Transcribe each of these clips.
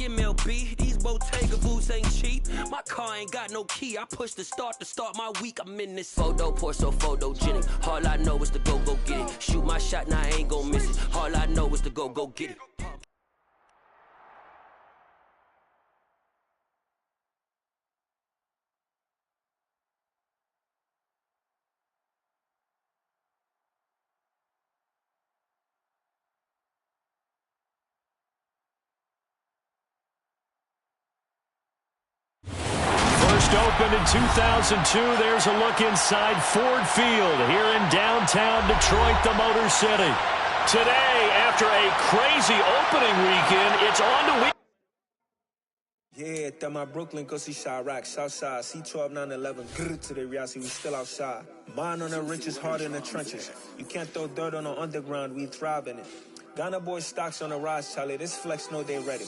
MLB. These Bottega boots ain't cheap. My car ain't got no key. I push the start to start my week. I'm in this photo, pour so photogenic. All I know is to go get it. Shoot my shot, now I ain't gon' miss it. All I know is to go get it. Opened in 2002, there's a look inside Ford Field here in downtown Detroit, the Motor City. Today, after a crazy opening weekend, it's on to week. Yeah, that my Brooklyn, go see Chirac, Southside, C12, 911, grrr to the reality, we still outside. Mine on the riches, hard in the trenches. You can't throw dirt on the underground, we thrive in it. Ghana boys stocks on the rise, Charlie, this flex know they ready.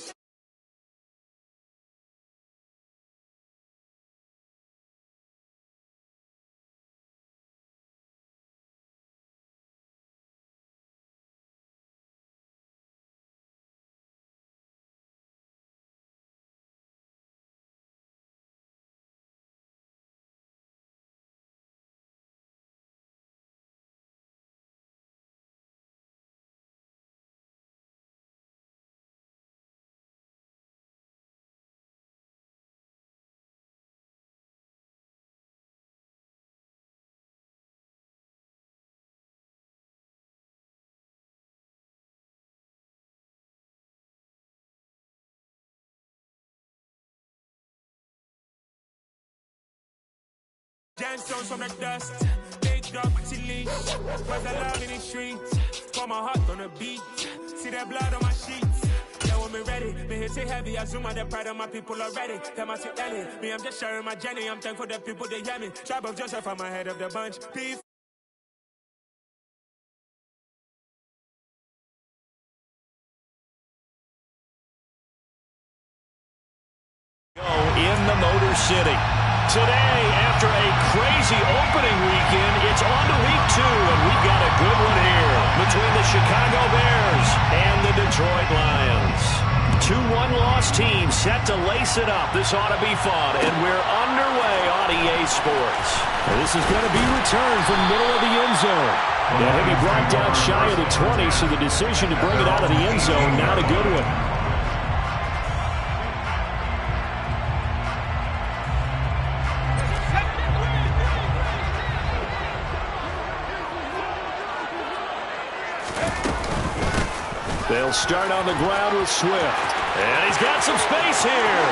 Gemstones from the dust, big dog chili. Was the love in the streets? Pour my heart on the beat. See that blood on my sheets. Yeah, when me ready, me hit it heavy. I zoom out the pride of my people already. Tell my shit Ellie, me I'm just sharing my journey. I'm thankful the people they hear me. Tribe of Joseph, I'm ahead of the bunch. Beef. In the Motor City. Today, after a crazy opening weekend, it's on to week 2, and we've got a good one here between the Chicago Bears and the Detroit Lions. 2 one-loss teams set to lace it up. This ought to be fun, and we're underway on EA Sports. And this is going to be returned from middle of the end zone. Now, he'll be brought down shy of the 20, so the decision to bring it out of the end zone, not a good one. They'll start on the ground with Swift. And he's got some space here.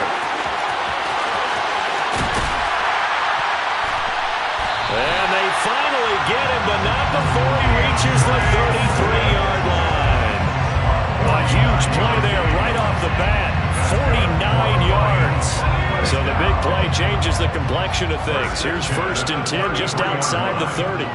And they finally get him, but not before he reaches the 33-yard line. A huge play there right off the bat. 49 yards. So the big play changes the complexion of things. Here's 1st and 10 just outside the 30.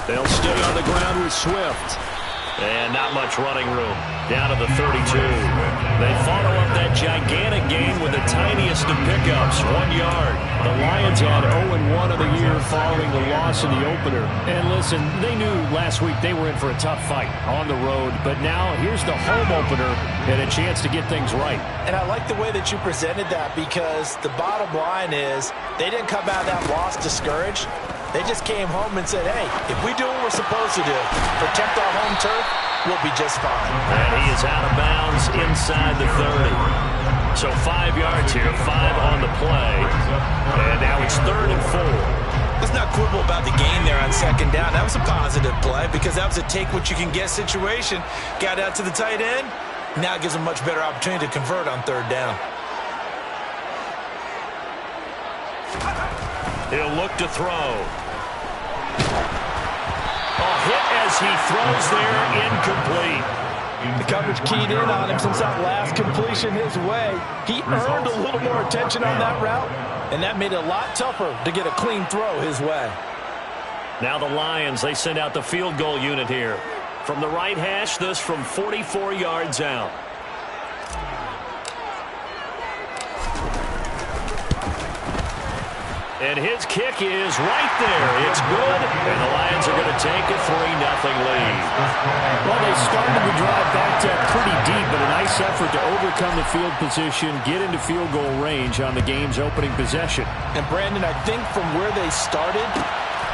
They'll stay on the ground with Swift. And not much running room. Down to the 32. They follow up that gigantic gain with the tiniest of pickups, 1 yard. The Lions had 0-1 of the year following the loss in the opener. And listen, they knew last week they were in for a tough fight on the road. But now here's the home opener and a chance to get things right. And I like the way that you presented that, because the bottom line is they didn't come out of that loss discouraged. They just came home and said, hey, if we do what we're supposed to do, protect our home turf, we'll be just fine. And he is out of bounds inside the 30. So 5 yards here, 5 on the play. And now it's 3rd and 4. Let's not quibble about the gain there on 2nd down. That was a positive play, because that was a take-what-you-can-get situation. Got out to the tight end. Now it gives them a much better opportunity to convert on 3rd down. He'll look to throw. A hit as he throws there, incomplete. The coverage keyed in on him since that last completion his way. He earned a little more attention on that route, and that made it a lot tougher to get a clean throw his way. Now the Lions, they send out the field goal unit here. From the right hash, this from 44 yards out. And his kick is right there. It's good, and the Lions are going to take a 3-0 lead. Well, they started the drive backed up pretty deep, but a nice effort to overcome the field position, get into field goal range on the game's opening possession. And, Brandon, I think from where they started,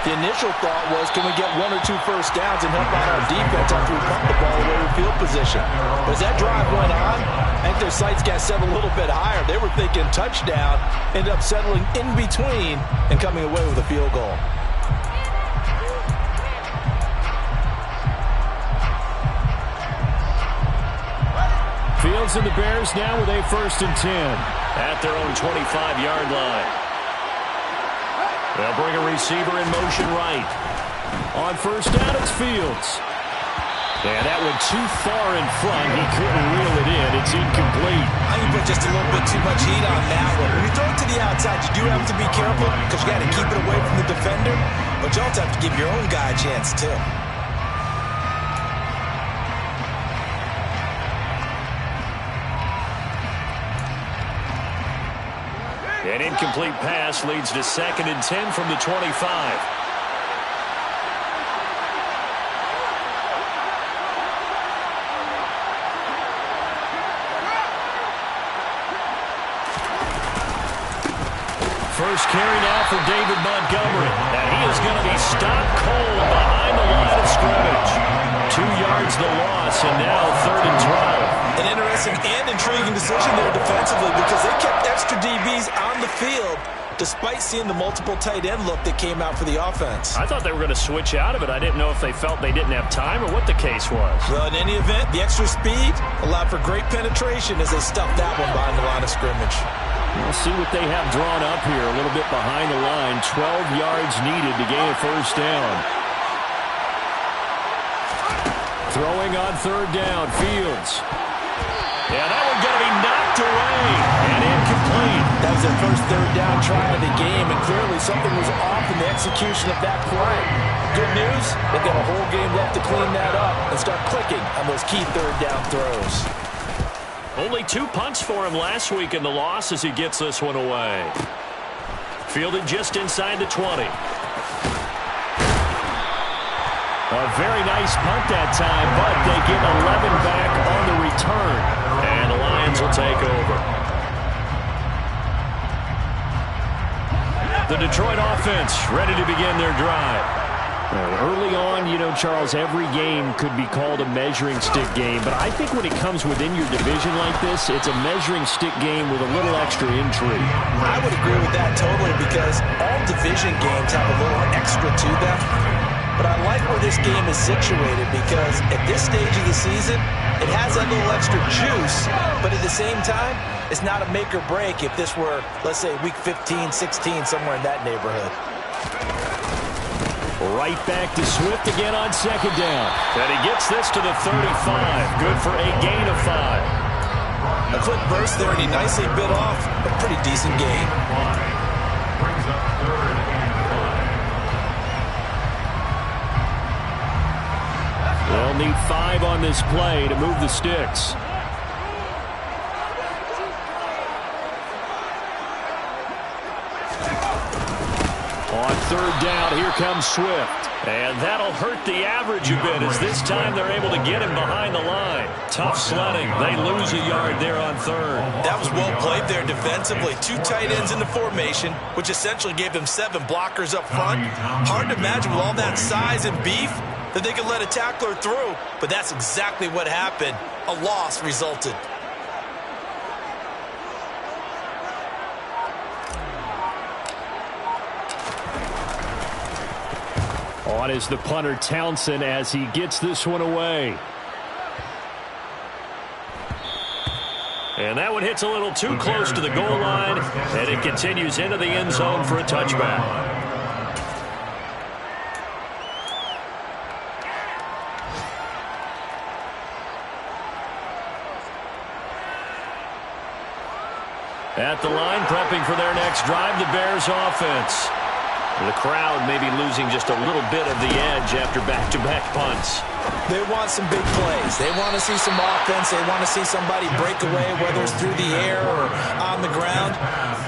the initial thought was, can we get 1 or 2 first downs and help out our defense after we pump the ball away with field position? But as that drive went on, I think their sights got set a little bit higher. They were thinking touchdown, ended up settling in between and coming away with a field goal. Fields and the Bears now with a 1st and 10. At their own 25-yard line. They'll bring a receiver in motion right. On 1st down, it's Fields. And that went too far in front. He couldn't reel it in. It's incomplete. I think you put just a little bit too much heat on that one. When you throw it to the outside, you do have to be careful because you got to keep it away from the defender. But you also have to give your own guy a chance, too. An incomplete pass leads to 2nd and 10 from the 25. First carry now for David Montgomery. And he is going to be stopped cold behind the line of scrimmage. 2 yards the loss, and now 3rd and 12. An interesting and intriguing decision there defensively because they kept extra DBs on the field despite seeing the multiple tight end look that came out for the offense. I thought they were going to switch out of it. I didn't know if they felt they didn't have time or what the case was. Well, in any event, the extra speed allowed for great penetration as they stuffed that one behind the line of scrimmage. We'll see what they have drawn up here a little bit behind the line. 12 yards needed to gain a 1st down. Throwing on 3rd down, Fields. Yeah, that one's going to be knocked away and incomplete. That was their first 3rd down try of the game, and clearly something was off in the execution of that play. Good news, they've got a whole game left to clean that up and start clicking on those key 3rd down throws. Only 2 punts for him last week in the loss as he gets this one away. Fielded just inside the 20. A very nice punt that time, but they get 11 back on the return. And the Lions will take over. The Detroit offense ready to begin their drive. Early on, you know, Charles, every game could be called a measuring stick game, but I think when it comes within your division like this, it's a measuring stick game with a little extra intrigue. I would agree with that totally because all division games have a little extra to them. But I like where this game is situated because at this stage of the season, it has that little extra juice, but at the same time, it's not a make or break if this were, let's say, week 15, 16, somewhere in that neighborhood. Right back to Swift again on 2nd down. And he gets this to the 35. Good for a gain of 5. A quick burst there, and he nicely bit off a pretty decent gain. They'll need 5 on this play to move the sticks. On 3rd down, here comes Swift. And that'll hurt the average a bit as this time they're able to get him behind the line. Tough sledding. They lose a yard there on 3rd. That was well played there defensively. 2 tight ends in the formation, which essentially gave them 7 blockers up front. Hard to imagine with all that size and beef that they could let a tackler through, but that's exactly what happened. A loss resulted. On is the punter Townsend as he gets this one away. And that one hits a little too close to the goal line, and it continues into the end zone for a touchback. At the line, prepping for their next drive, the Bears offense. The crowd maybe losing just a little bit of the edge after back-to-back punts. They want some big plays. They want to see some offense. They want to see somebody break away, whether it's through the air or on the ground.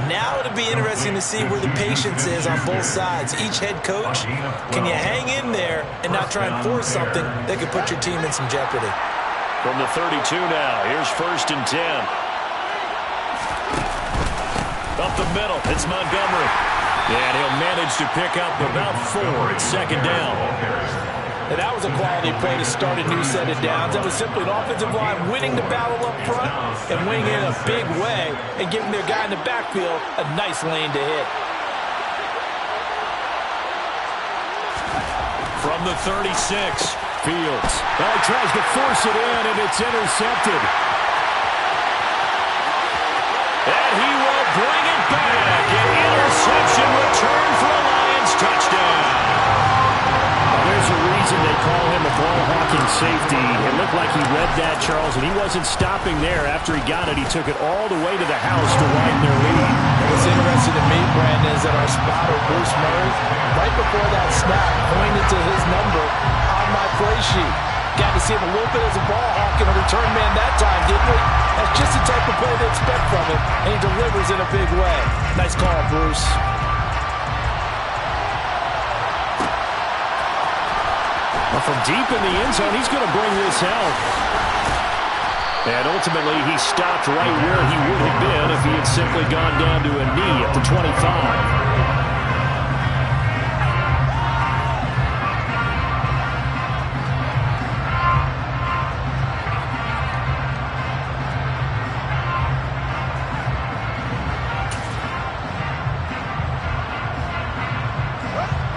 Now it'll be interesting to see where the patience is on both sides. Each head coach, can you hang in there and not try and force something that could put your team in some jeopardy? From the 32 now, here's 1st and 10. Up the middle, it's Montgomery. And he'll manage to pick up about 4 at 2nd down. And that was a quality play to start a new set of downs. That was simply an offensive line winning the battle up front and winning it in a big way and giving their guy in the backfield a nice lane to hit. From the 36, Fields. Well, he tries to force it in, and it's intercepted. And he will bring it back. An interception return for a Lions touchdown. There's a reason they call him a ball-hawking safety. It looked like he read that, Charles, and he wasn't stopping there. After he got it, he took it all the way to the house to widen their lead. What's interesting to me, Brandon, is that our spotter, Bruce Murray, right before that snap, pointed to his number on my play sheet. Got to see him a little bit as a ball hawk and a return man that time, didn't we? That's just the type of play they expect from him, and he delivers in a big way. Nice call, Bruce. Well, from deep in the end zone, he's going to bring this out. And ultimately, he stopped right where he would have been if he had simply gone down to a knee at the 25.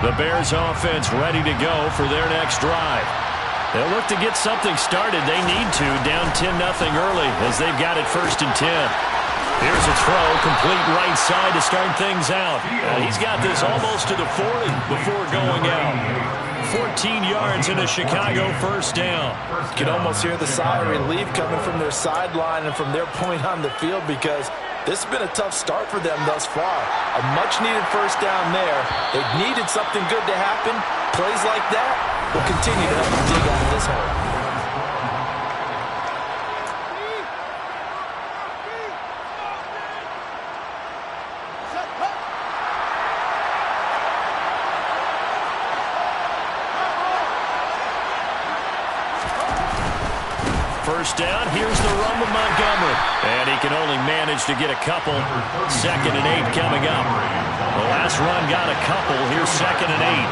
The Bears offense ready to go for their next drive. They'll look to get something started. They need to, down 10-0 early as they've got it 1st and 10. Here's a throw, complete right side to start things out. He's got this almost to the 40 before going out. 14 yards in a Chicago 1st down. You can almost hear the sigh of relief coming from their sideline and from their point on the field because this has been a tough start for them thus far. A much-needed 1st down there. They've needed something good to happen. Plays like that will continue to help them dig out of this hole. First down, here's the run with Montgomery. And he can only manage to get a couple. 2nd and 8 coming up. The last run got a couple. Here's 2nd and 8.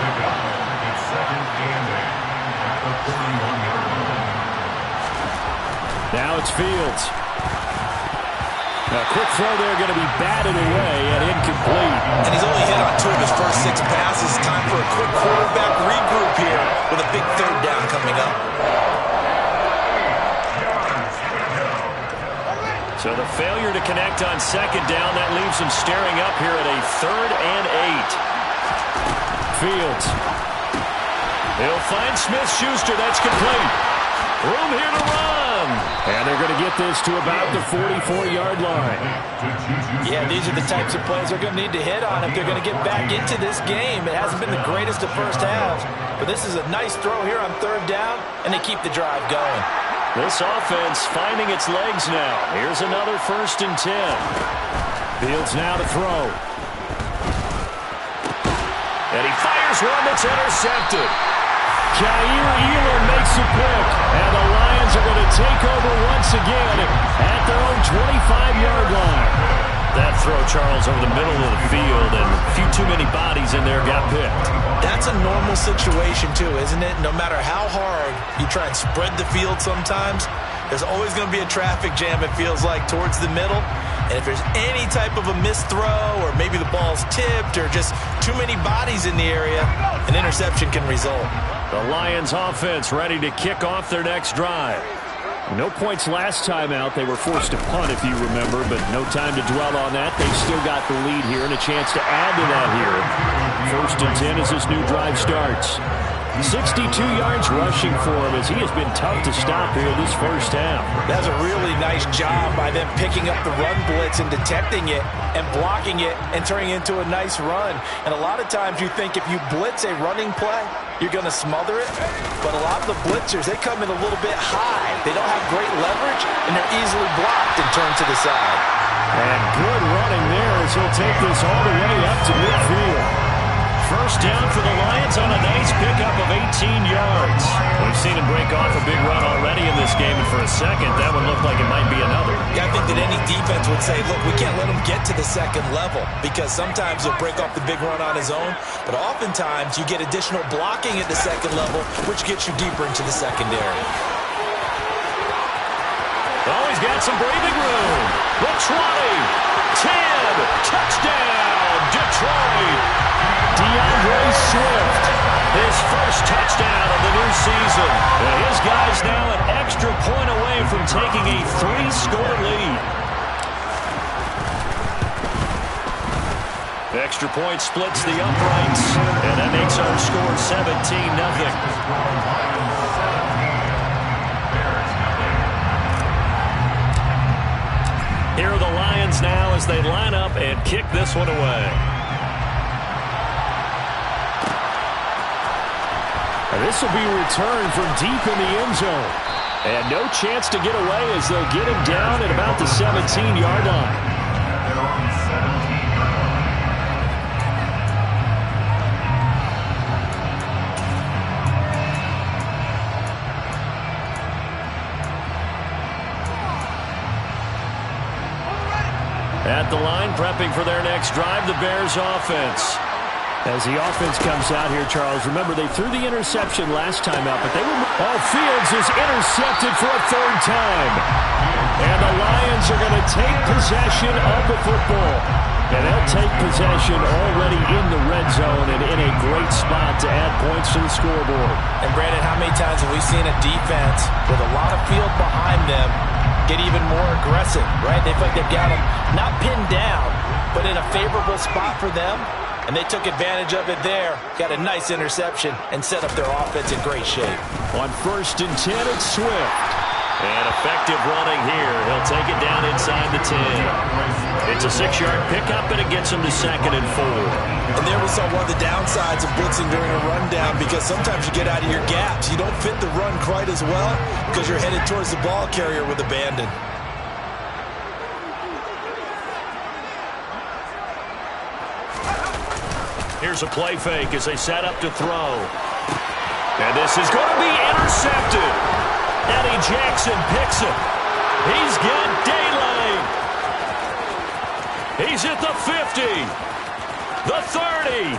Now it's Fields. A quick throw there, going to be batted away and incomplete. And he's only hit on 2 of his first 6 passes. Time for a quick quarterback regroup here with a big 3rd down coming up. So the failure to connect on 2nd down, that leaves him staring up here at a 3rd and 8. Fields. He'll find Smith-Schuster. That's complete. Room here to run. And they're going to get this to about the 44-yard line. Yeah, these are the types of plays they're going to need to hit on if they're going to get back into this game. It hasn't been the greatest of first halves, but this is a nice throw here on 3rd down, and they keep the drive going. This offense finding its legs now. Here's another 1st and 10. Fields now to throw. And he fires one that's intercepted. Jair Ealer makes a pick. And the Lions are going to take over once again at their own 25-yard line. That throw, Charles, over the middle of the field, and a few too many bodies in there got picked. That's a normal situation, too, isn't it? No matter how hard you try and spread the field sometimes, there's always going to be a traffic jam, it feels like, towards the middle. And if there's any type of a missed throw or maybe the ball's tipped or just too many bodies in the area, an interception can result. The Lions offense ready to kick off their next drive. No points last time out. They were forced to punt, if you remember, but no time to dwell on that. They've still got the lead here and a chance to add to that here. 1st and 10 as this new drive starts. 62 yards rushing for him as he has been tough to stop here this first half. That's a really nice job by them picking up the run blitz and detecting it and blocking it and turning it into a nice run. And a lot of times you think if you blitz a running play, you're going to smother it. But a lot of the blitzers, they come in a little bit high. They don't have great leverage, and they're easily blocked and turned to the side. And good running there as he'll take this all the way up to midfield. First down for the Lions on a nice pickup of 18 yards. We've seen him break off a big run already in this game, and for a second, that would look like it might be another. Yeah, I think that any defense would say, look, we can't let him get to the second level because sometimes he'll break off the big run on his own, but oftentimes you get additional blocking at the second level, which gets you deeper into the secondary. Oh, he's got some breathing room. The 20, 10, touchdown, Detroit. DeAndre Swift, his first touchdown of the new season. And his guys now an extra point away from taking a 3-score lead. Extra point splits the uprights, and that makes our score 17-0. Here are the Lions now as they line up and kick this one away. And this will be returned from deep in the end zone. And no chance to get away as they'll get him down at about the 17-yard line. At the line, prepping for their next drive, the Bears offense. As the offense comes out here, Charles, remember they threw the interception last time out, but they were... Oh, Fields is intercepted for a third time. And the Lions are going to take possession of the football. And they'll take possession already in the red zone and in a great spot to add points to the scoreboard. And, Brandon, how many times have we seen a defense with a lot of field behind them get even more aggressive, right? They feel like they've got them not pinned down, but in a favorable spot for them. And they took advantage of it there. Got a nice interception and set up their offense in great shape. On 1st and 10, it's Swift. And effective running here. He'll take it down inside the 10. It's a 6-yard pickup, and it gets him to 2nd and 4. And there we saw one of the downsides of blitzing during a rundown, because sometimes you get out of your gaps. You don't fit the run quite as well because you're headed towards the ball carrier with abandon. Here's a play fake as they set up to throw. And this is going to be intercepted. Eddie Jackson picks it. He's got daylight. He's at the 50, the 30,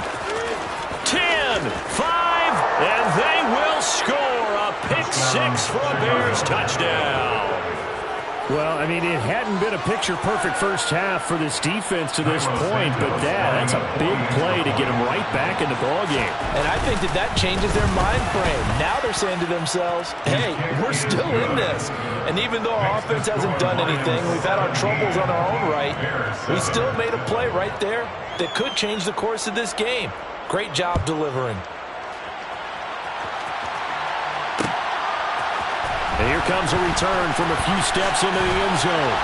10, 5, and they will score a pick 6 for a Bears touchdown. Well, I mean, it hadn't been a picture-perfect first half for this defense to this point, but that's a big play to get them right back in the ballgame. And I think that changes their mind frame. Now they're saying to themselves, hey, we're still in this. And even though our offense hasn't done anything, we've had our troubles on our own right, we still made a play right there that could change the course of this game. Great job delivering. And here comes a return from a few steps into the end zone.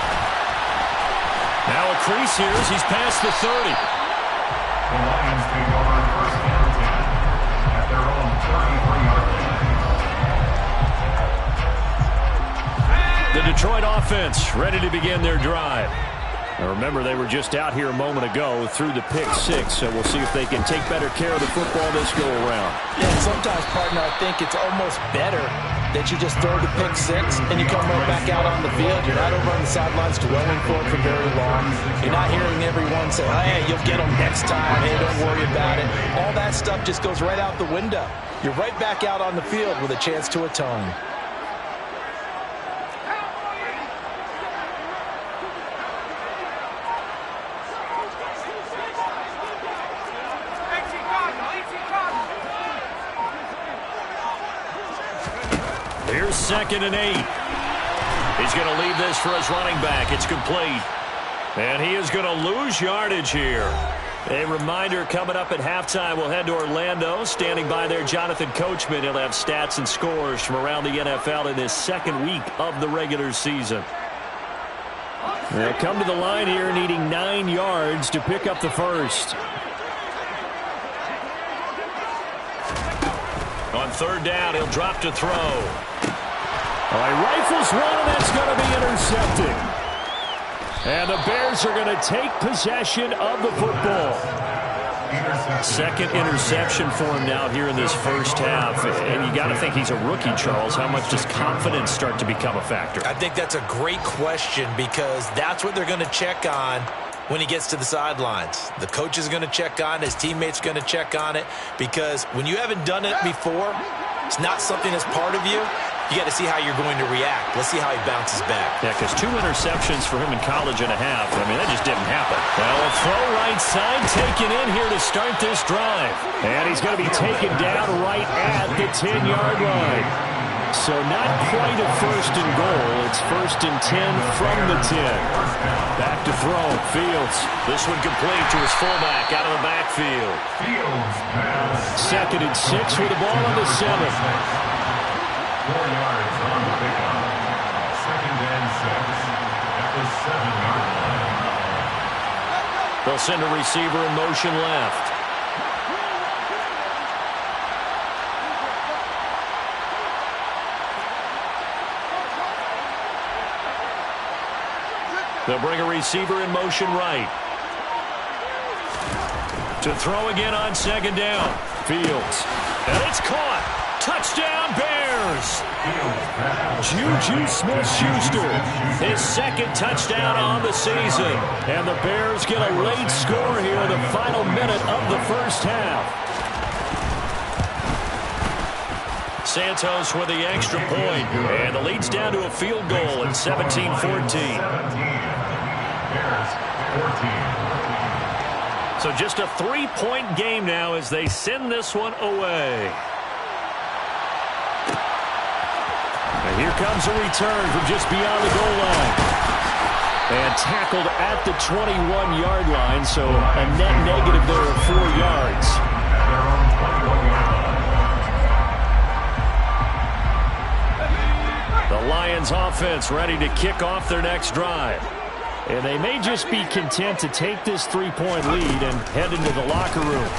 Now a crease here as he's past the 30. The Lions take over 1st and 10 at their own 33-yard line. The Detroit offense ready to begin their drive. Now remember, they were just out here a moment ago through the pick 6, so we'll see if they can take better care of the football this go around. Yeah, and sometimes, partner, I think it's almost better that you just throw the pick 6 and you come right back out on the field. You're not over on the sidelines dwelling for it for very long. You're not hearing everyone say, hey, you'll get them next time. Hey, don't worry about it. All that stuff just goes right out the window. You're right back out on the field with a chance to atone. Here's 2nd and 8. He's going to leave this for his running back. It's complete. And he is going to lose yardage here. A reminder coming up at halftime, we'll head to Orlando. Standing by there, Jonathan Coachman. He'll have stats and scores from around the NFL in this second week of the regular season. They'll come to the line here needing 9 yards to pick up the first. On third down, he'll drop to throw. All right, rifles one, and that's going to be intercepted. And the Bears are going to take possession of the football. Second interception for him now here in this first half. And you got to think he's a rookie, Charles. How much does confidence start to become a factor? I think that's a great question because that's what they're going to check on when he gets to the sidelines. The coach is going to check on it. His teammates are going to check on it because when you haven't done it before, it's not something that's part of you. You got to see how you're going to react. Let's see how he bounces back. Yeah, because 2 interceptions for him in college and a half. I mean, that just didn't happen. Well, a throw right side taken in here to start this drive. And he's going to be taken down right at the 10-yard line. So not quite a first and goal. It's first and 10 from the 10. Back to throw. Fields. This one complete to his fullback out of the backfield. Second and 6 with the ball on the 7. 4 yards on the pickup. Second and 6 at the 7-yard line. They'll send a receiver in motion left. They'll bring a receiver in motion right. To throw again on second down. Fields. And it's caught. Touchdown, Bears! Juju Smith-Schuster, his second touchdown on the season. And the Bears get a late score here in the final minute of the first half. Santos with the extra point, and the lead's down to a field goal at 17-14. So just a 3-point game now as they send this one away. And here comes a return from just beyond the goal line. And tackled at the 21-yard line, so a net negative there of 4 yards. The Lions offense ready to kick off their next drive. And they may just be content to take this 3-point lead and head into the locker room.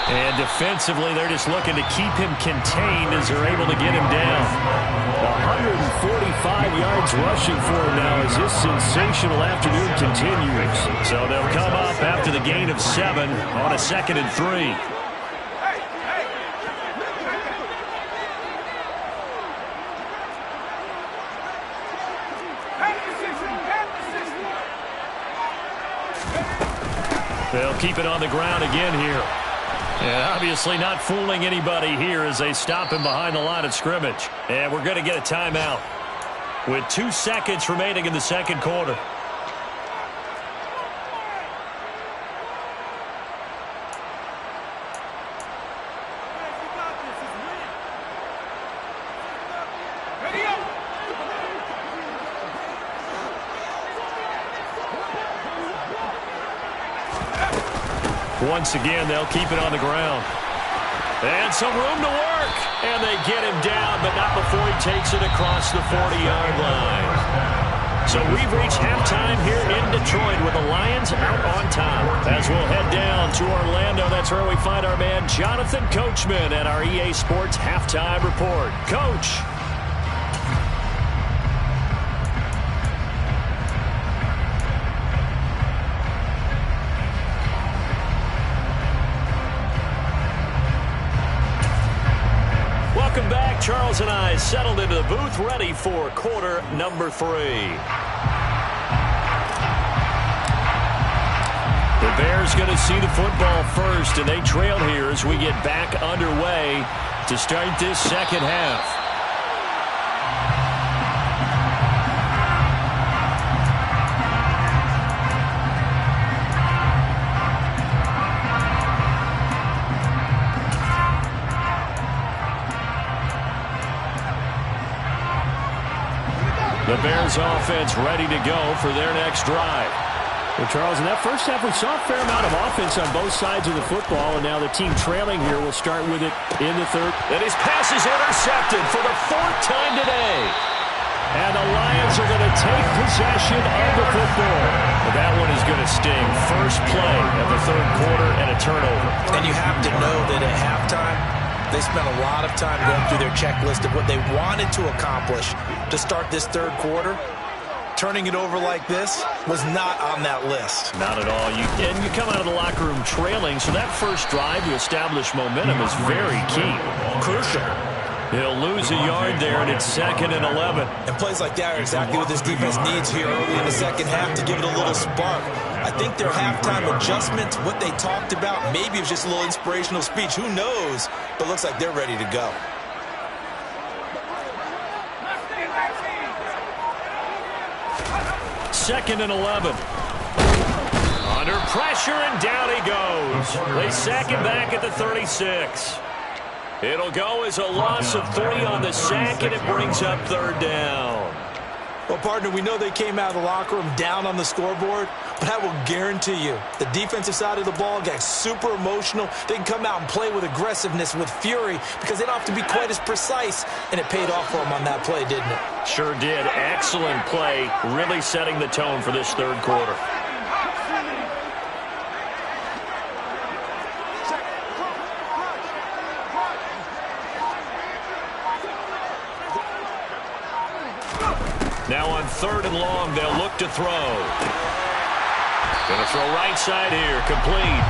And defensively, they're just looking to keep him contained as they're able to get him down. 145 yards rushing for him now as this sensational afternoon continues. So they'll come up after the gain of 7 on a 2nd and 3. They'll keep it on the ground again here. And obviously not fooling anybody here as they stop him behind the line of scrimmage. And we're going to get a timeout with 2 seconds remaining in the second quarter. Once again, they'll keep it on the ground. And some room to work. And they get him down, but not before he takes it across the 40-yard line. So we've reached halftime here in Detroit with the Lions out on top. As we'll head down to Orlando, that's where we find our man Jonathan Coachman at our EA Sports Halftime Report. Coach. Welcome back. Charles and I settled into the booth, ready for quarter number 3. The Bears going to see the football first, and they trail here as we get back underway to start this second half. The Bears offense ready to go for their next drive. Well, Charles, in that first half, we saw a fair amount of offense on both sides of the football, and now the team trailing here will start with it in the third. And his pass is intercepted for the 4th time today. And the Lions are going to take possession of the football. Well, that one is going to sting. First play of the third quarter and a turnover. And you have to know that at halftime, they spent a lot of time going through their checklist of what they wanted to accomplish to start this third quarter. Turning it over like this was not on that list. Not at all. And you come out of the locker room trailing, so that first drive to establish momentum is very key. Crucial. He'll lose a yard there, and it's 2nd and 11. And plays like that are exactly what this defense needs here early in the second half to give it a little spark. I think their halftime adjustments, what they talked about, maybe it was just a little inspirational speech. Who knows? But it looks like they're ready to go. Second and 11. Under pressure, and down he goes. They sack him back at the 36. It'll go as a loss of 3 on the sack, and it brings up 3rd down. Well, partner, we know they came out of the locker room down on the scoreboard, but I will guarantee you the defensive side of the ball got super emotional. They can come out and play with aggressiveness, with fury, because they don't have to be quite as precise, and it paid off for them on that play, didn't it? Sure did. Excellent play, really setting the tone for this third quarter. Now on 3rd and long, they'll look to throw. Going to throw right side here, complete.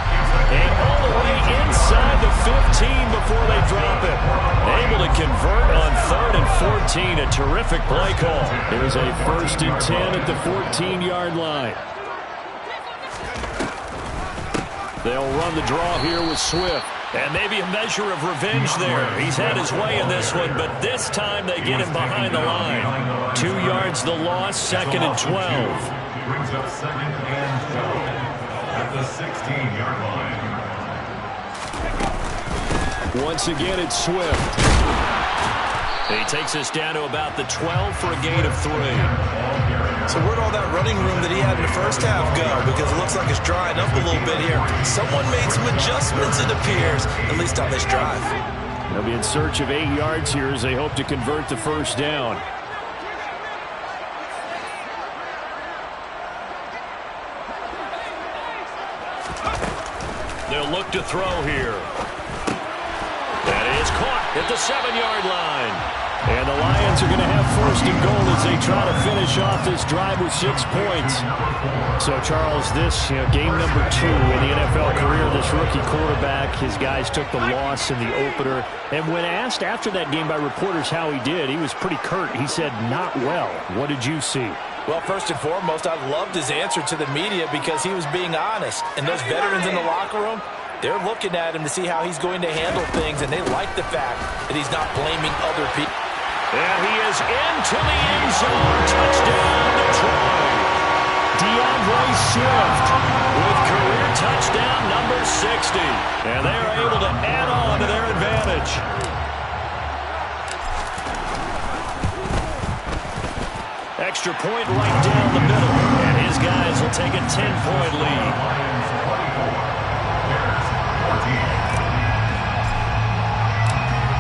And all the way inside the 15 before they drop it. Able to convert on 3rd and 14. A terrific play call. Here's a 1st and 10 at the 14-yard line. They'll run the draw here with Swift. And maybe a measure of revenge there. He's had his way in this one, but this time they get him behind the line. 2 yards the loss, 2nd and 12. Brings up 2nd and 12 at the 16-yard line. Once again, it's Swift. He takes us down to about the 12 for a gain of 3. So where'd all that running room that he had in the first half go? Because it looks like it's drying up a little bit here. Someone made some adjustments, it appears, at least on this drive. They'll be in search of 8 yards here as they hope to convert the first down. They'll look to throw here. That is caught at the 7-yard line. And the Lions are going to have 1st and goal as they try to finish off this drive with 6 points. So, Charles, this game number 2 in the NFL career, this rookie quarterback, his guys took the loss in the opener. And when asked after that game by reporters how he did, he was pretty curt. He said, not well. What did you see? Well, first and foremost, I loved his answer to the media because he was being honest. And those veterans in the locker room, they're looking at him to see how he's going to handle things, and they like the fact that he's not blaming other people. And he is into the end zone. Touchdown, Detroit. DeAndre Swift with career touchdown number 60. And they are able to add on to their advantage. Extra point right down the middle. And his guys will take a 10-point lead.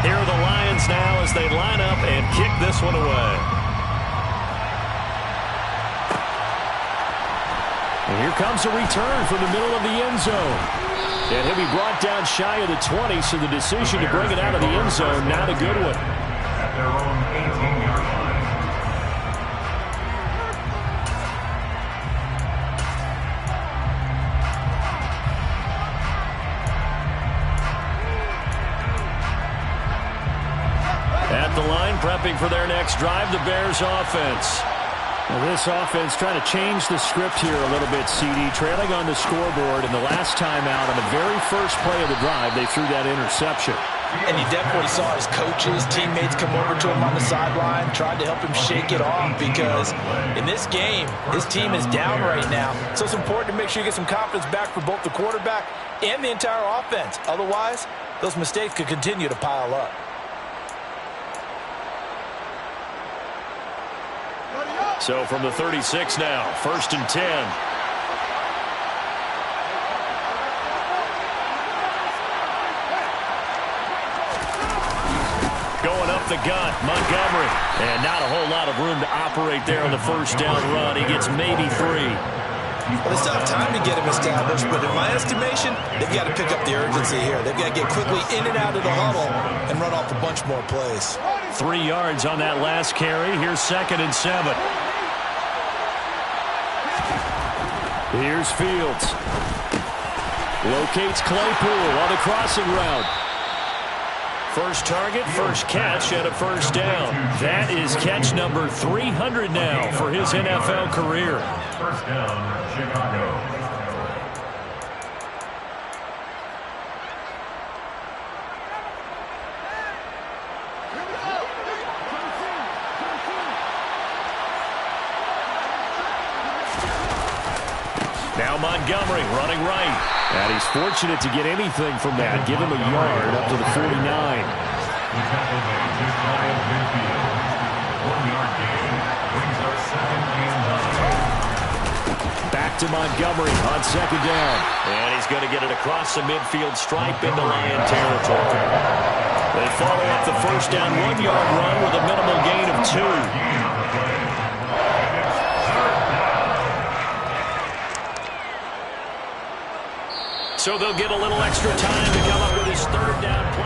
Here are the Lions now as they line up and kick this one away. And here comes a return from the middle of the end zone. And he'll be brought down shy of the 20, so the decision to bring it out of the end zone, not a good one. At their own 18-yard line. At the line, prepping for their next drive, the Bears offense. Now this offense trying to change the script here a little bit, CD. Trailing on the scoreboard, and the last time out on the very first play of the drive, they threw that interception. And you definitely saw his coaches, teammates come over to him on the sideline, tried to help him shake it off because in this game, his team is down right now. So it's important to make sure you get some confidence back for both the quarterback and the entire offense. Otherwise, those mistakes could continue to pile up. So from the 36 now, 1st and 10. up the gut. Montgomery. And not a whole lot of room to operate there on the first down run. He gets maybe 3. Well, they still have time to get him established, but in my estimation, they've got to pick up the urgency here. They've got to get quickly in and out of the huddle and run off a bunch more plays. 3 yards on that last carry. Here's 2nd and 7. Here's Fields. Locates Claypool on the crossing route. First target, first catch, and a first down. That is catch number 300 now for his NFL career. First down, Chicago. Now Montgomery running right. And he's fortunate to get anything from that. Give him a yard up to the 49. The tackle made just shy of midfield. 1-yard gain brings our 2nd and 9. Back to Montgomery on 2nd down. And he's going to get it across the midfield stripe into Lion territory. They follow up the first down 1-yard run with a minimal gain of 2. So they'll get a little extra time to come up with his 3rd down play.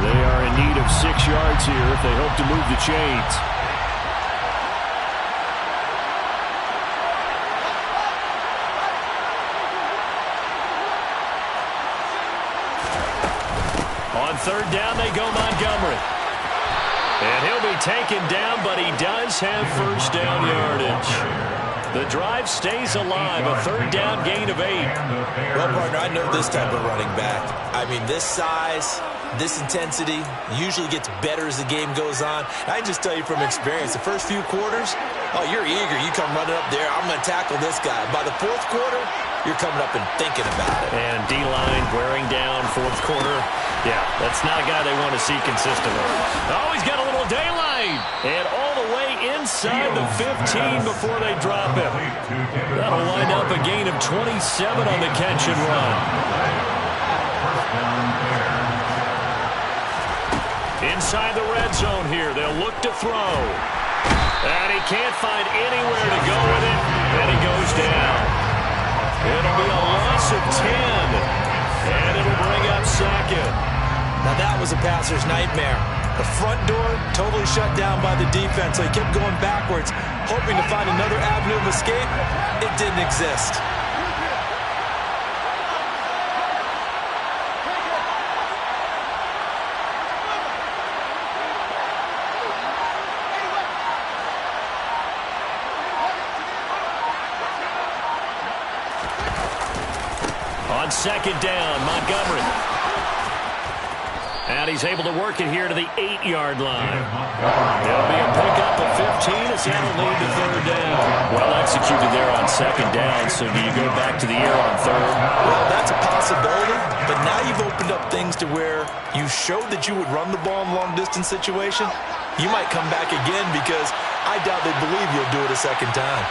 They are in need of 6 yards here if they hope to move the chains. On 3rd down, they go Montgomery. And he'll be taken down, but he does have first down yardage. The drive stays alive, a 3rd down gain of 8. Well, partner, I know this type of running back. I mean, this size, this intensity usually gets better as the game goes on. I can just tell you from experience, the first few quarters, oh, you're eager. You come running up there, I'm going to tackle this guy. By the 4th quarter, you're coming up and thinking about it. And D-line wearing down 4th quarter. Yeah, that's not a guy they want to see consistently. Oh, he's got a little daylight. And all the way inside the 15 before they drop him. That'll wind up a gain of 27 on the catch and run. Inside the red zone here, they'll look to throw. And he can't find anywhere to go with it. And he goes down. It'll be a loss of 10. And it'll bring up 2nd. Now that was a passer's nightmare. The front door totally shut down by the defense, so he kept going backwards, hoping to find another avenue of escape. It didn't exist. On 2nd down, Montgomery. And he's able to work it here to the 8-yard line. There'll be a pickup of 15 as that'll lead to 3rd down. Well executed there on 2nd down, so do you go back to the air on 3rd? Well, that's a possibility, but now you've opened up things to where you showed that you would run the ball in long-distance situation. You might come back again because I doubt they believe you'll do it a 2nd time.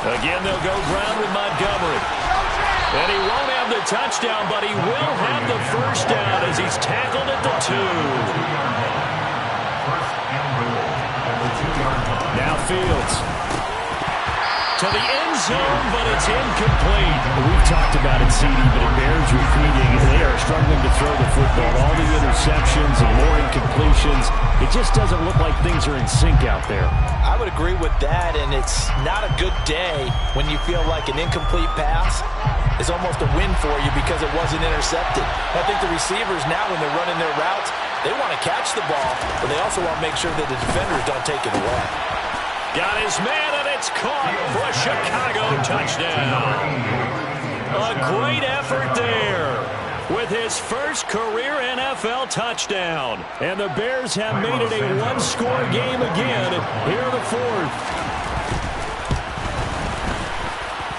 Again, they'll go ground with Montgomery. And he won't have the touchdown, but he will have the first down as he's tackled at the 2. Now Fields. To the end zone, but it's incomplete. We've talked about it, CD, but it bears repeating. They are struggling to throw the football. All the interceptions and more incompletions. It just doesn't look like things are in sync out there. I would agree with that, and it's not a good day when you feel like an incomplete pass is almost a win for you because it wasn't intercepted. I think the receivers now, when they're running their routes, they want to catch the ball, but they also want to make sure that the defenders don't take it away. Got his man, and it's caught for a Chicago touchdown. A great effort there. with his first career NFL touchdown. And the Bears have made it a one-score game again here in the fourth.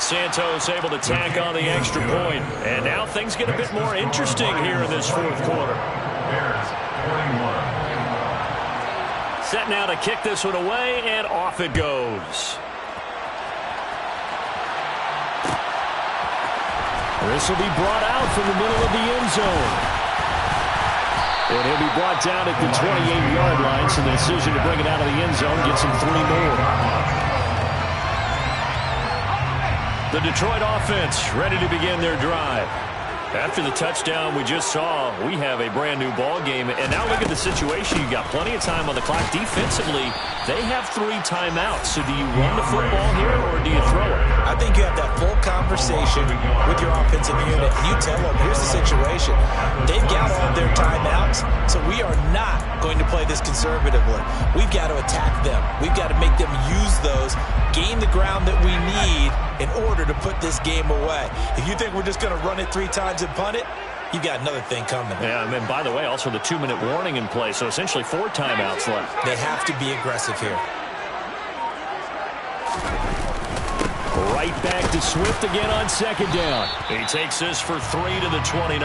Santos able to tack on the extra point. And now things get a bit more interesting here in this fourth quarter. Bears 41. Set now to kick this one away, and off it goes. This will be brought out from the middle of the end zone. And he'll be brought down at the 28-yard line, so the decision to bring it out of the end zone gets him 3 more. The Detroit offense ready to begin their drive. After the touchdown we just saw, we have a brand-new ball game. And now look at the situation. You've got plenty of time on the clock. Defensively, they have 3 timeouts. So do you run the football here, or do you throw it? I think you have that full conversation with your offensive unit, and you tell them, here's the situation. They've got all their timeouts, so we are not going to play this conservatively. We've got to attack them. We've got to make them use those, gain the ground that we need in order to put this game away. If you think we're just going to run it 3 times and punt it, you've got another thing coming. Yeah, and then, by the way, also the 2-minute warning in play, so essentially 4 timeouts left. They have to be aggressive here. Right back to Swift again on second down. He takes this for 3 to the 29.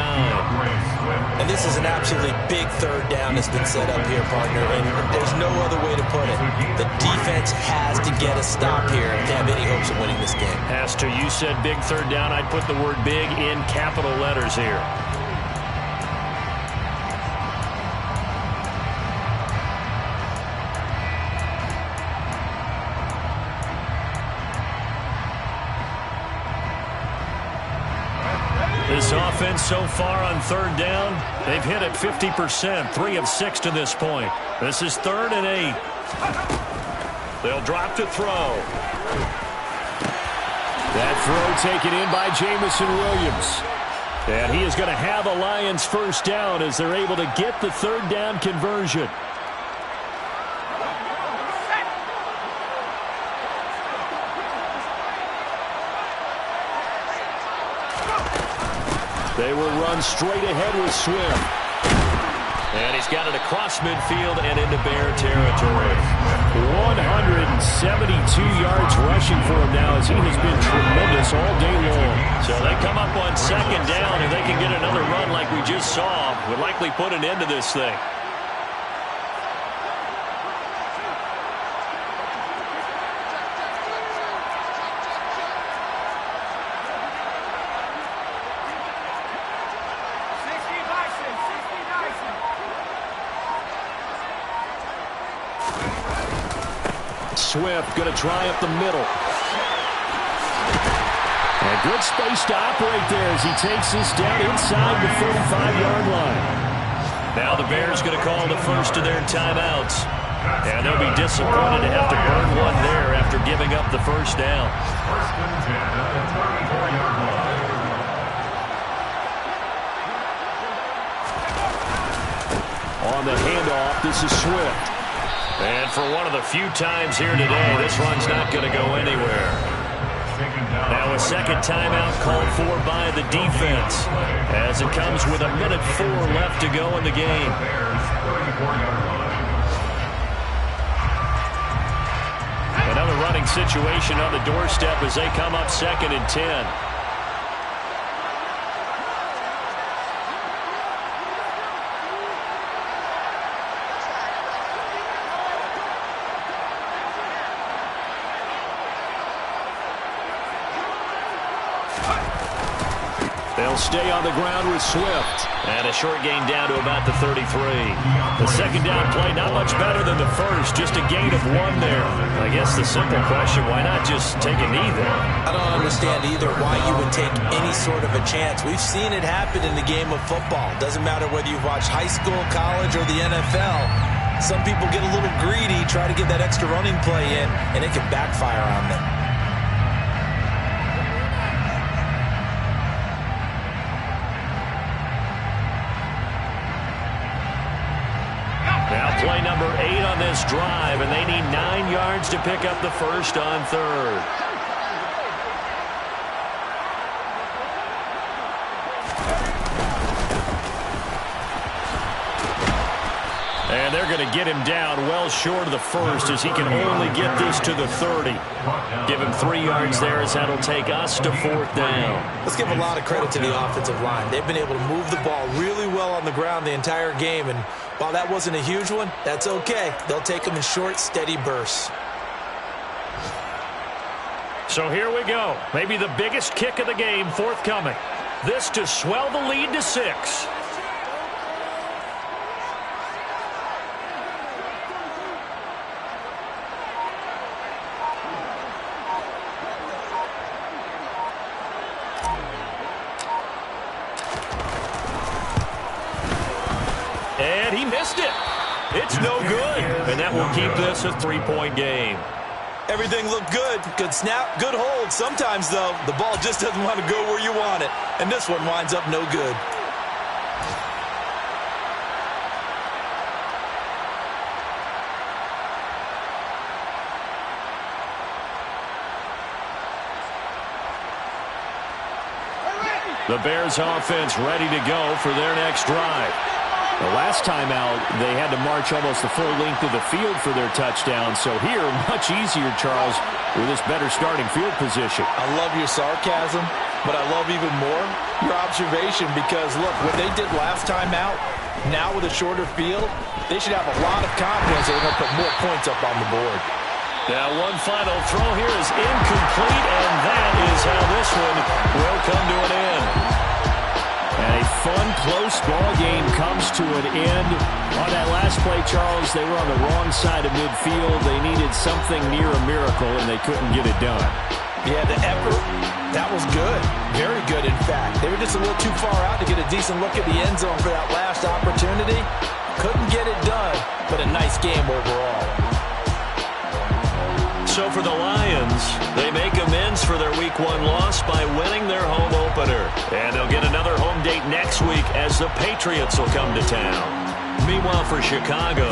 And this is an absolutely big third down that's been set up here, partner, and there's no other way to put it. The defense has to get a stop here if they have any hopes of winning this game. As to you said big third down, I'd put the word big in capital letters here. This offense so far on third down, they've hit it 50%, 3 of 6 to this point. This is 3rd and 8. They'll drop to throw. That throw taken in by Jamison Williams. And he is going to have a Lions first down as they're able to get the third down conversion. They will run straight ahead with Swift. And he's got it across midfield and into Bear territory. 172 yards rushing for him now as he has been tremendous all day long. So they come up on second down, and they can get another run like we just saw. Would likely put an end to this thing. Swift going to try up the middle. And good space to operate there as he takes this down inside the 45-yard line. Now the Bears going to call the first of their timeouts. And they'll be disappointed to have to burn one there after giving up the first down. First and 10 at the 34-yard line. On the handoff, this is Swift. And for one of the few times here today, this run's not going to go anywhere. Now a second timeout called for by the defense as it comes with 1:04 left to go in the game. Another running situation on the doorstep as they come up 2nd and 10. They'll stay on the ground with Swift. And a short gain down to about the 33. The second down play, not much better than the first. Just a gain of 1 there. I guess the simple question, why not just take a knee there? I don't understand either why you would take any sort of a chance. We've seen it happen in the game of football. Doesn't matter whether you've watched high school, college, or the NFL. Some people get a little greedy, try to get that extra running play in, and it can backfire on them. Play number 8 on this drive, and they need 9 yards to pick up the first on third. And they're going to get him down well short of the first as he can only get this to the 30. Give him 3 yards there as that'll take us to 4th down. Let's give a lot of credit to the offensive line. They've been able to move the ball really well on the ground the entire game. And while that wasn't a huge one, that's okay. They'll take them in short, steady bursts. So here we go. Maybe the biggest kick of the game forthcoming. This to swell the lead to 6. And he missed it. It's no good. And that will keep this a 3-point game. Everything looked good. Good snap, good hold. Sometimes, though, the ball just doesn't want to go where you want it. And this one winds up no good. The Bears offense ready to go for their next drive. The last time out, they had to march almost the full length of the field for their touchdown. So here, much easier, Charles, with this better starting field position. I love your sarcasm, but I love even more your observation because, look, what they did last time out, now with a shorter field, they should have a lot of confidence they're going to put more points up on the board. Now, one final throw here is incomplete, and that is how this one will come to an end. And a fun, close ball game comes to an end. On that last play, Charles, they were on the wrong side of midfield. They needed something near a miracle, and they couldn't get it done. Yeah, the effort, that was good. Very good, in fact. They were just a little too far out to get a decent look at the end zone for that last opportunity. Couldn't get it done, but a nice game overall. So for the Lions, they make amends for their Week 1 loss by winning their home opener. And they'll get another home date next week as the Patriots will come to town. Meanwhile, for Chicago,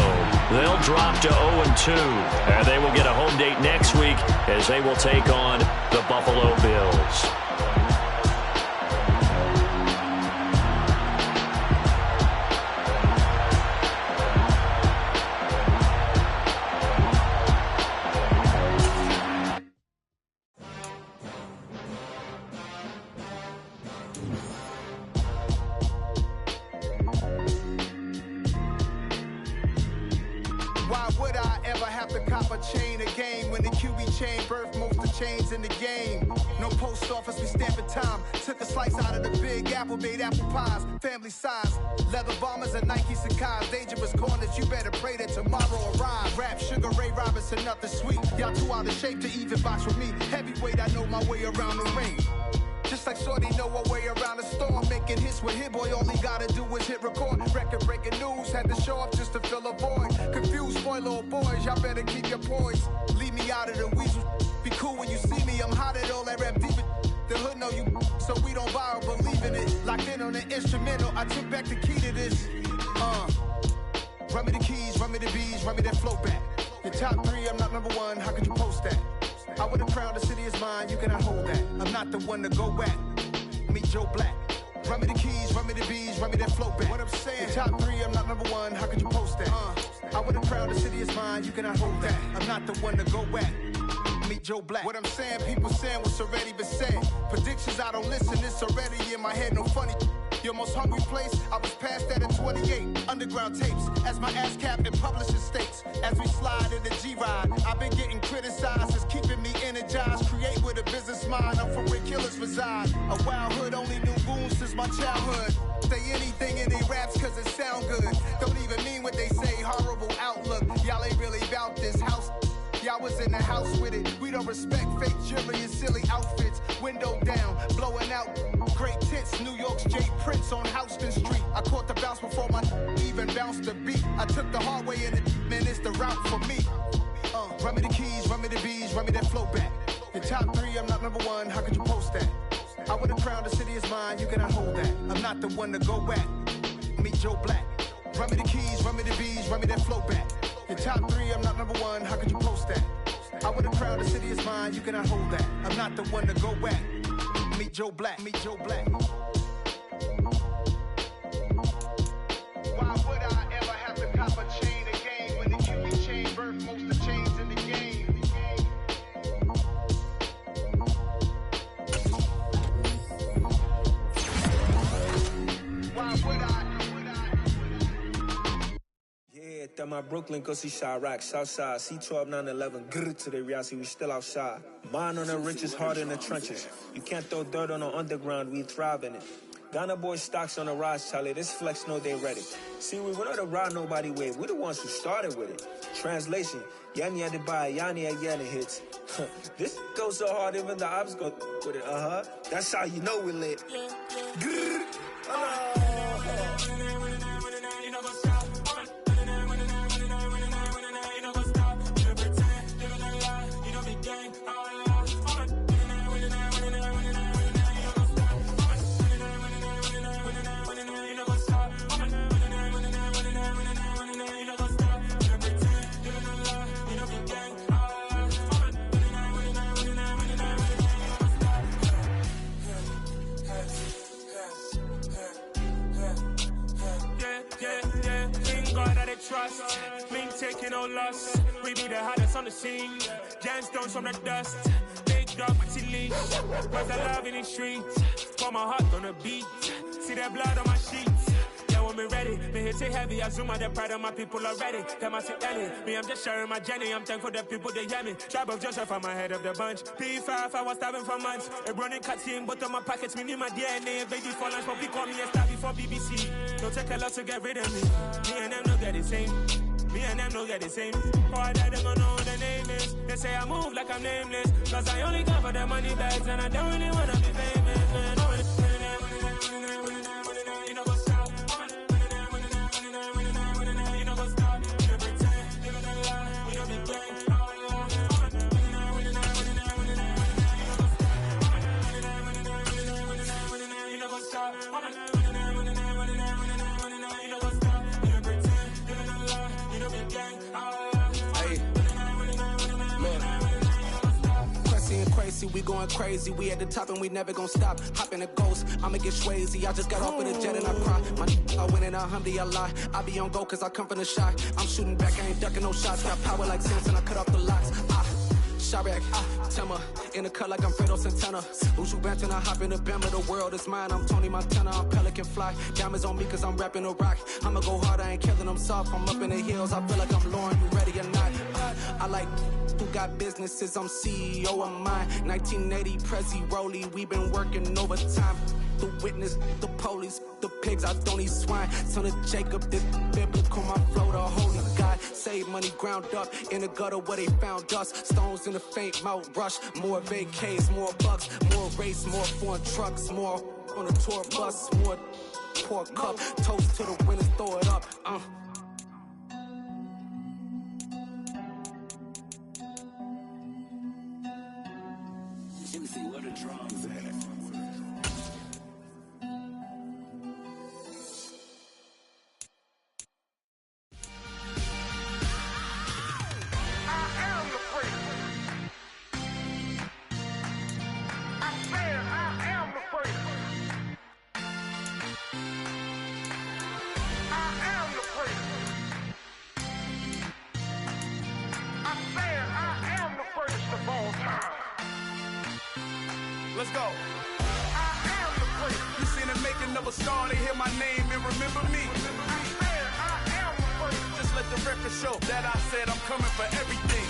they'll drop to 0-2. And they will get a home date next week as they will take on the Buffalo Bills. Size, leather bombers and Nike Sacai's, dangerous corners, you better pray that tomorrow arrives. Rap, Sugar Ray Robinson, nothing sweet. Y'all too out of shape to even box with me. Heavyweight, I know my way around the ring. Just like Shorty know her way around the storm. Making hits with Hit Boy, all he gotta do is hit record. Record breaking news, had to show up just to fill a void. Confused, spoil little boys, y'all better keep your poise. Leave me out of the weasel. Be cool when you see me, I'm hot at all that rap deep. The hood know you, so we don't borrow, believe in it. Locked in on the instrumental, I took back the key to this. Run me the keys, run me the bees, run me that flow back. Your top 3, I'm not number 1, how could you post that? I would've crowned the city is mine, you cannot hold that. I'm not the one to go back. Meet Joe Black. Run me the keys, run me the bees, run me that flow back. What I'm saying, your top 3, I'm not number 1, how could you post that? I would've crowned the city is mine, you cannot hold that. I'm not the one to go back. Meet Joe Black. What I'm saying, people saying what's already been said. Predictions, I don't listen, it's already in my head, no funny. Your most hungry place, I was past that at 28. Underground tapes, as my ass cap in publishing states. As we slide in the G-Ride, I've been getting criticized, it's keeping me energized. Create with a business mind, I'm from where killers reside. A wild hood, only knew goons since my childhood. Say anything in they raps cause it sound good. Don't even mean what they say, horrible outlook. Y'all ain't really about this house. Y'all was in the house with it. We don't respect fake jewelry and silly outfits. Window down, blowing out. Great tits, New York's J. Prince on Houston Street. I caught the bounce before my even bounced the beat. I took the hard way in it, man, it's the route for me. Run me the keys, run me the bees, run me that flow back. Your top 3, I'm not number 1, how could you post that? I would've crowned the city is mine, you cannot hold that. I'm not the one to go back. Meet Joe Black. Run me the keys, run me the bees, run me that flow back. Your top 3, I'm not number 1, how could you post that? I would've crowned the city is mine, you cannot hold that. I'm not the one to go back. Meet Joe Black, meet Joe Black. Why would I ever have to cop a chain? at my Brooklyn, go see Chirac, Southside, C12, 911, grrr to the Riasi, we still outside. Mine on the richest, heart in the trenches. You can't throw dirt on the underground, we thrive in it. Ghana boys stocks on the rise, Charlie, this flex know they ready. See, we went on the ride nobody wave, we the ones who started with it. Translation, Yanni had to buy, Yanni had Yanni hits. This goes so hard, even the ops go with it, That's how you know we lit. Grrr. Trust, me taking no loss. We be the hottest on the scene. Gemstones from the dust. Big dog, leash. Was I love in the streets? Pour my heart on the beat. See that blood on my sheets. Yeah, when me ready, me hit it heavy. I zoom out the pride of my people already. Them I see Ellie. Me, I'm just sharing my journey. I'm thankful that people they hear me. Tribe of Joseph, I'm ahead of the bunch. P5, I was starving for months. A running cutscene, but on my pockets, me need my DNA. Baby for lunch, but we call me a star before BBC. Don't take a lot to get rid of me. Me and them no get the same. Me and them no get the same. For I die, they gon' know what the name is. They say I move like I'm nameless. Cause I only come for the money bags. And I don't really wanna be famous, man. You know what's up? You know what's up? You pretend, living a lie. We don't be playing. You know what's up? Crazy, we going crazy. We at the top and we never gon' stop. Hop in a ghost, I'ma get swayzy. I just got off of the jet and I cry. I win in a Humvee, I lie. I be on go cause I come from the shot. I'm shooting back, I ain't ducking no shots. Got power like Samson, I cut off the locks. Chirac, Tema, in the cut like I'm Fredo Santana. Uju Banton, I hop in the Bama, the world is mine. I'm Tony Montana, I'm Pelican Fly. Diamonds on me cause I'm rapping a rock. I'ma go hard, I ain't killing them soft. I'm up in the hills, I feel like I'm Lauren, you ready or not? I like who got businesses, I'm CEO of mine. 1980 Prezi Rolly, we been working overtime. The witness, the police, the pigs, I don't eat swine. Son of Jacob, this biblical, my flow, the holy God. Save money ground up in the gutter where they found us. Stones in the faint Mount Rush. More vacays, more bucks, more race, more foreign trucks, more on a tour bus, more pour cup. Toast to the winners, throw it up. Let me see where the drums at. Let's go. I am the place. You seen the making of a star, they hear my name and remember me. I am the place. Just let the record show that I said I'm coming for everything.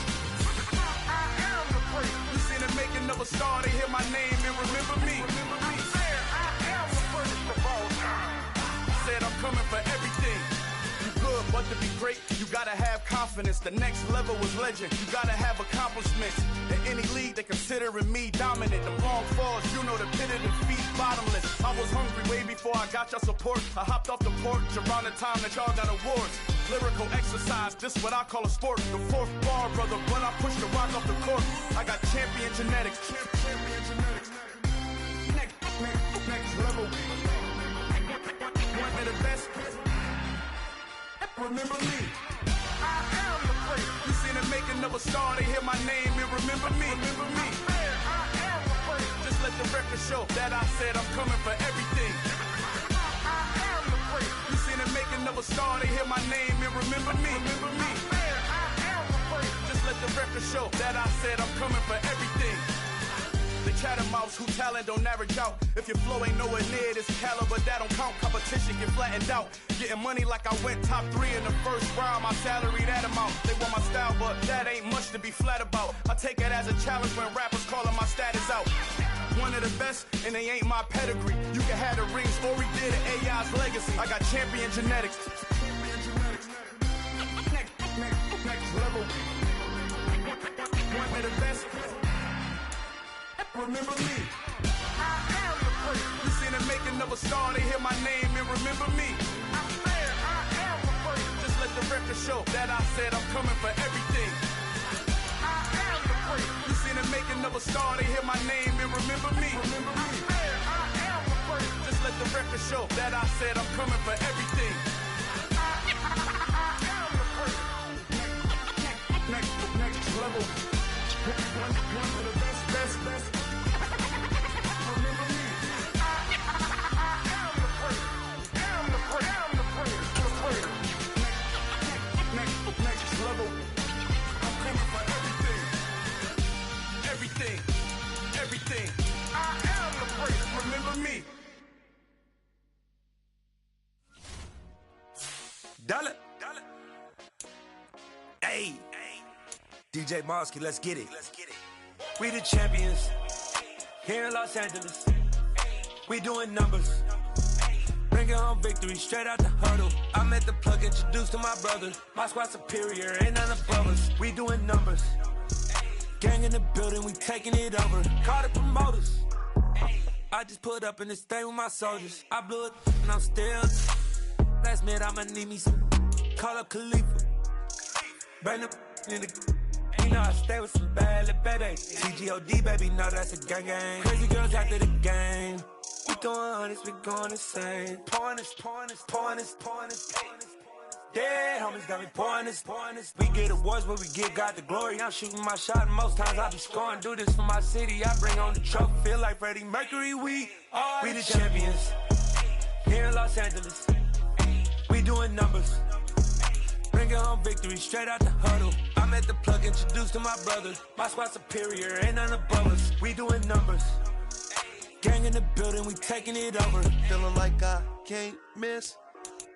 I am the place. You seen the making of a star, they hear my name and remember me. I am the first of all time. Said I'm coming for everything. You good, but to be great, you gotta have confidence. The next level was legend. You gotta have accomplishments. In any league, they considering me dominant. The long falls, you know the pit of defeat, bottomless. I was hungry way before I got your support. I hopped off the porch around the time that y'all got awards. Lyrical exercise, this what I call a sport. The fourth bar, brother, when I push the rock off the court. I got champion genetics. Next level. One of the best. Remember me. I am the place. You seen the making of a star, they hear my name and remember me. Remember me. I am the place. Just let the record show that I said I'm coming for everything. I am the place. You seen the making of a star, they hear my name and remember me. Remember me. I am the place. Just let the record show that I said I'm coming for everything. The Chattermouth us who talent don't average out. If your flow ain't nowhere near this caliber, that don't count. Competition get flattened out. Getting money like I went top 3 in the first round. My salary that amount. They want my style, but that ain't much to be flat about. I take it as a challenge when rappers calling my status out. One of the best, and they ain't my pedigree. You can have the rings, or we did it, AI's legacy. I got champion genetics. Next level. One of the best. Remember me. I am the first. You seen the making of a star, they hear my name and remember me. I swear I am the first. Just let the record show that I said I'm coming for everything. I am the first. You seen the making of a star, they hear my name and remember me. I swear I am the first. Just let the record show that I said I'm coming for everything. I am the first. Next level. One of the best. Remember me. I am the first. I'm the first. Next level. I'm coming for everything. I am the first. Remember me. Dollar. Hey. DJ Mosky, let's get it. We the champions here in Los Angeles. We doing numbers. Bringing home victory straight out the huddle. I'm at the plug, introduced to my brother. My squad superior, ain't none above us. We doing numbers. Gang in the building, we taking it over. Call the promoters. I just put up in this thing with my soldiers. I blew it and I'm still. Last minute I'ma need me some. Call up Khalifa. Bring the in the. You know I stay with some bad little baby. TGOD, baby, know that's a gang. Crazy girls after the game. We throwing hundreds, we going insane. Pouring this. Dead homies got me pouring this. We get awards, but we get God the glory. I'm shooting my shot, and most times I be scoring. Do this for my city, I bring on the trophy. Feel like Freddie Mercury, we the champions. Here in Los Angeles, we doing numbers. Bringing home victory straight out the huddle. I'm at the plug, introduced to my brother. My squad superior, ain't none above us. We doing numbers. Gang in the building, we taking it over. Feeling like I can't miss.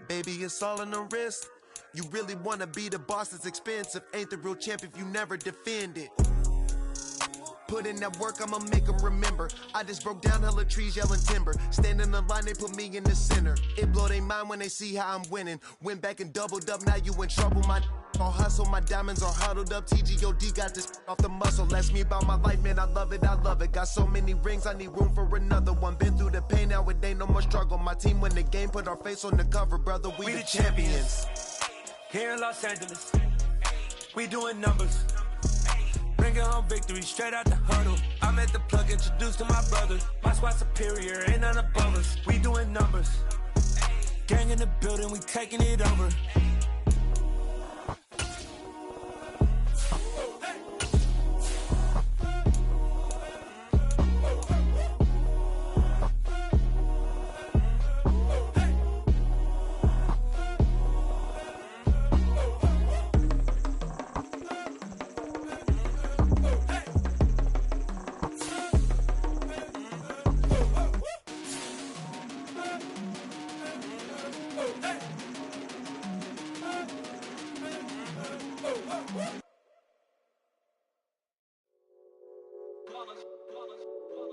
Baby, it's all in the wrist. You really wanna be the boss, it's expensive. Ain't the real champ if you never defend it. Put in that work, I'ma make them remember. I just broke down hella trees, yelling timber. Stand in the line, they put me in the center. It blow their mind when they see how I'm winning. Went back and doubled up, now you in trouble. My all hustle, my diamonds are huddled up. TGOD got this off the muscle. Ask me about my life, man, I love it. Got so many rings, I need room for another one. Been through the pain, now it ain't no more struggle. My team win the game, put our face on the cover, brother. We the champions. Here in Los Angeles, we doing numbers. Bringing home victory straight out the huddle. I'm at the plug, introduced to my brother. My squad superior, ain't none above us. We doing numbers. Gang in the building, we taking it over.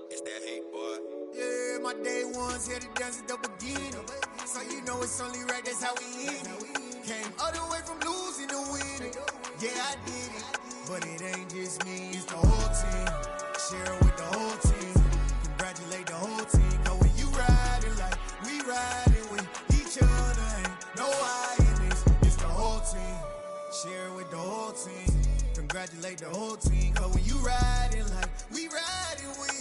It's that hate, boy. Yeah, my day ones here to dance at the beginning. So you know it's only right, that's how we end it. Came all the way from losing to winning. Yeah, I did it. But it ain't just me, it's the whole team. Share it with the whole team. Congratulate the whole team. Cause when you riding like we riding with each other, ain't no hiding this. It's the whole team. Share it with the whole team. Congratulate the whole team. Cause when you riding like we riding with